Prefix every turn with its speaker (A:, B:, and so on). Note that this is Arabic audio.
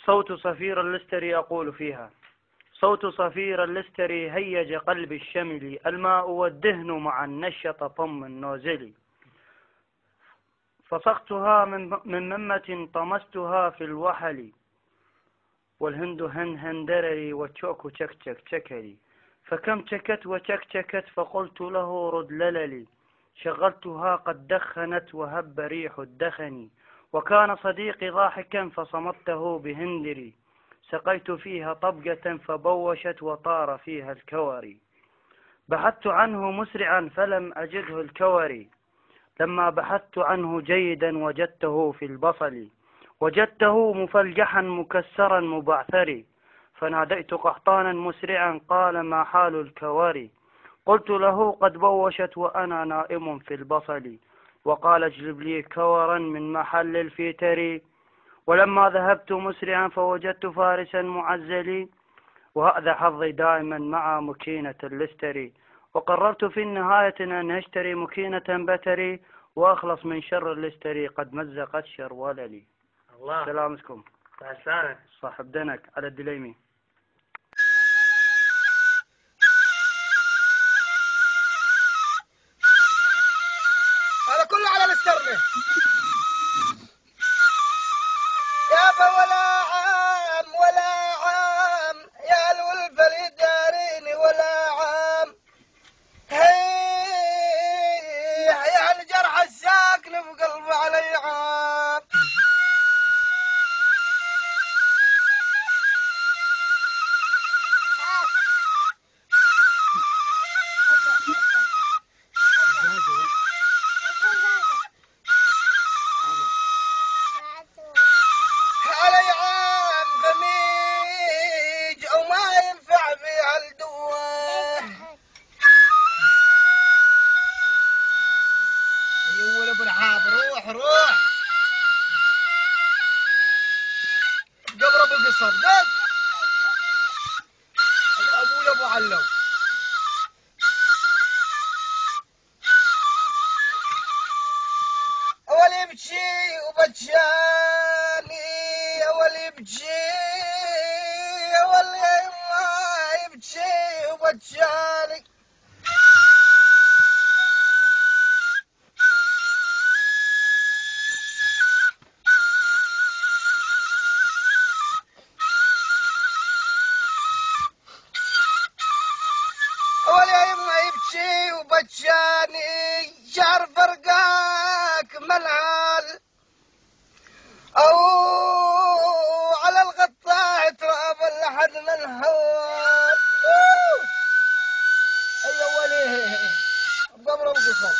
A: صوت صفير اللستري يقول فيها: صوت صفير اللستري هيج قلبي الشمل، الماء والدهن مع النشط طم النوزل، فصختها من ممة طمستها في الوحل، والهند هندرري والشوك شكشك شكري، فكم شكت وشكشكت فقلت له رد لللي، شغلتها قد دخنت وهب ريح الدخن، وكان صديقي ضاحكا فصمته بهندري، سقيت فيها طبقة فبوشت وطار فيها الكوري، بحثت عنه مسرعا فلم أجده الكوري، لما بحثت عنه جيدا وجدته في البصل، وجدته مفلجحا مكسرا مبعثري، فناديت قحطانا مسرعا قال ما حال الكواري، قلت له قد بوشت وأنا نائم في البصل، وقال اجلب لي كورا من محل الفيتري، ولما ذهبت مسرعا فوجدت فارسا معزلي، وهذا حظي دائما مع مكينة اللستري، وقررت في النهاية أن أشتري مكينة بتري وأخلص من شر اللستري قد مزقت شروللي.
B: الله.
A: سلامتكم.
B: تعسانة.
A: صاحب دنك على الدليمي.
C: هذا كله على الاسترنة. يابا ولا عام ولا عام يا الولفريد داريني ولا عام، هي يا الجرح الساكن بقلبي علي عام. علي عام غميج او ما ينفع في هالدواء، يقول ابو الحاب روح روح قبر ابو القصر دق ابو ابو علو. اول يبكي وبكاني اول يبكي اول ما يبكي وبكاني، اول ما يبكي وبكاني، شهر فرقاك منهال او على الغطاء تراب لحد من هوال. اي وليه قبر القصر